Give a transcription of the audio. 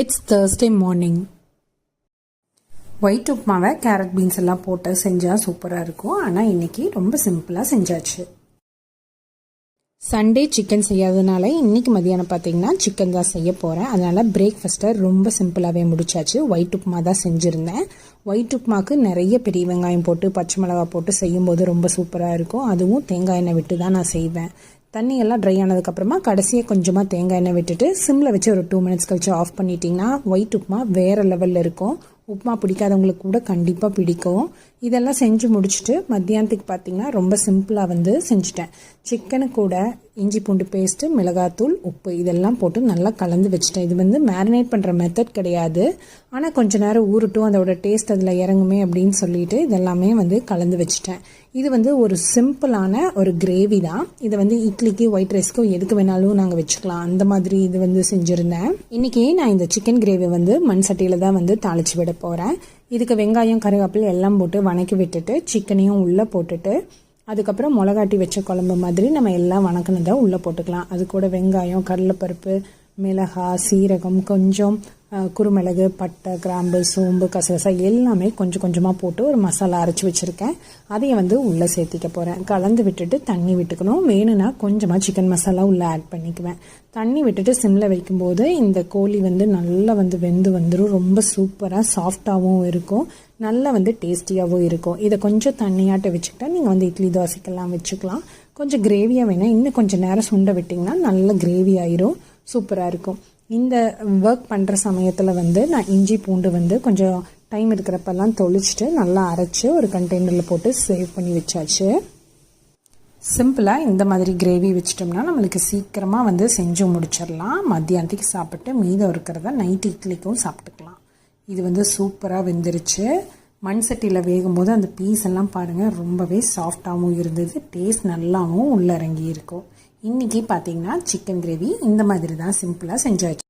It's Thursday morning. White உப்புமாவை carrot beans எல்லாம் போட்டு செஞ்சால் சூப்பராக இருக்கும். ஆனால் இன்றைக்கி ரொம்ப சிம்பிளாக செஞ்சாச்சு. சண்டே சிக்கன் செய்யாததுனால இன்றைக்கி மதியானம் பார்த்தீங்கன்னா சிக்கன் தான் செய்ய போகிறேன். அதனால் பிரேக்ஃபாஸ்ட்டை ரொம்ப சிம்பிளாகவே முடிச்சாச்சு. ஒயிட் உப்புமா தான் செஞ்சுருந்தேன். ஒயிட் உப்புமாவுக்கு நிறைய பெரிய வெங்காயம் போட்டு பச்சை மிளகா போட்டு செய்யும்போது ரொம்ப சூப்பராக இருக்கும். அதுவும் தேங்காய் எண்ணெய் விட்டு தான் நான் செய்வேன். தண்ணி எல்லாம் ட்ரை ஆனதுக்கப்புறமா கடைசியாக கொஞ்சமாக தேங்காய் எண்ணெய் விட்டுட்டு சிம்மில் வச்சு ஒரு 2 மினிட்ஸ் கழிச்சு ஆஃப் பண்ணிட்டிங்கன்னா ஒயிட் உப்புமா வேறு லெவலில் இருக்கும். உப்புமா பிடிக்காதவங்களுக்கு கூட கண்டிப்பாக பிடிக்கும். இதெல்லாம் செஞ்சு முடிச்சுட்டு மத்தியானத்துக்கு பார்த்திங்கன்னா ரொம்ப சிம்பிளாக செஞ்சுட்டேன். சிக்கனு கூட இஞ்சி பூண்டு பேஸ்ட்டு, மிளகாத்தூள், உப்பு இதெல்லாம் போட்டு நல்லா கலந்து வச்சுட்டேன். இது மேரினேட் பண்ணுற மெத்தட் கிடையாது. ஆனால் கொஞ்சம் நேரம் ஊறட்டும், அதோட டேஸ்ட் அதில் இறங்குமே அப்படின்னு சொல்லிட்டு இதெல்லாமே கலந்து வச்சுட்டேன். இது ஒரு சிம்பிளான ஒரு கிரேவி தான். இதை இட்லிக்கு ஒயிட் ரைஸ்க்கு எதுக்கு வேணாலும் நாங்கள் வச்சுக்கலாம். அந்த மாதிரி இது செஞ்சுருந்தேன். இன்றைக்கி நான் இந்த சிக்கன் கிரேவி மண் சட்டியில் தான் தாளித்து விட போகிறேன். இதுக்கு வெங்காயம், கருவேப்பிலை எல்லாம் போட்டு வணக்கி விட்டுட்டு சிக்கனையும் உள்ளே போட்டுட்டு அதுக்கப்புறம் மிளகாட்டி வச்ச குழம்பு மாதிரி நம்ம எல்லாம் வணக்கினதை உள்ளே போட்டுக்கலாம். அது கூட வெங்காயம், கடலைப்பருப்பு, மிளகாய், சீரகம், கொஞ்சம் குருமிளகு, பட்டை, கிராம்பு, சோம்பு, கசகசா எல்லாமே கொஞ்சம் கொஞ்சமாக போட்டு ஒரு மசாலா அரைச்சி வச்சுருக்கேன். அதையும் உள்ளே சேர்த்திக்க போகிறேன். கலந்து விட்டுட்டு தண்ணி விட்டுக்கணும். வேணும்னா கொஞ்சமாக சிக்கன் மசாலா உள்ளே ஆட் பண்ணிக்குவேன். தண்ணி விட்டுட்டு சிம்மில் வைக்கும்போது இந்த கோழி நல்லா வெந்து வந்துடும். ரொம்ப சூப்பராக சாஃப்டாகவும் இருக்கும். நல்லா டேஸ்டியாகவும் இருக்கும். இதை கொஞ்சம் தண்ணியாட்ட வச்சுக்கிட்டா நீங்கள் இட்லி தோசைக்கெல்லாம் வச்சுக்கலாம். கொஞ்சம் கிரேவியாக வேணால் இன்னும் கொஞ்சம் நேரம் சுண்ட விட்டிங்கன்னா நல்ல கிரேவி ஆயிரும். சூப்பராக இருக்கும். இந்த ஒர்க் பண்ணுற சமயத்தில் நான் இஞ்சி பூண்டு கொஞ்சம் டைம் இருக்கிறப்பெல்லாம் தொளிச்சிட்டு நல்லா அரைச்சி ஒரு கண்டெய்னரில் போட்டு சேவ் பண்ணி வச்சாச்சு. சிம்பிளாக இந்த மாதிரி கிரேவி வச்சிட்டோம்னா நம்மளுக்கு சீக்கிரமாக செஞ்சு முடிச்சிடலாம். மத்தியானத்துக்கு சாப்பிட்டு மீதம் இருக்கிறத நைட் இட்லிக்கும் சாப்பிட்டுக்கலாம். இது சூப்பராக வெந்துருச்சு. மண் சட்டியில் வேகும்போது அந்த பீஸ் எல்லாம் பாருங்கள் ரொம்பவே சாஃப்டாகவும் இருந்தது. டேஸ்ட் நல்லாவும் உள்ளே இறங்கி இருக்கும். இன்றைக்கி பார்த்தீங்கன்னா சிக்கன் கிரேவி இந்த மாதிரி தான் சிம்பிளாக செஞ்சாச்சு.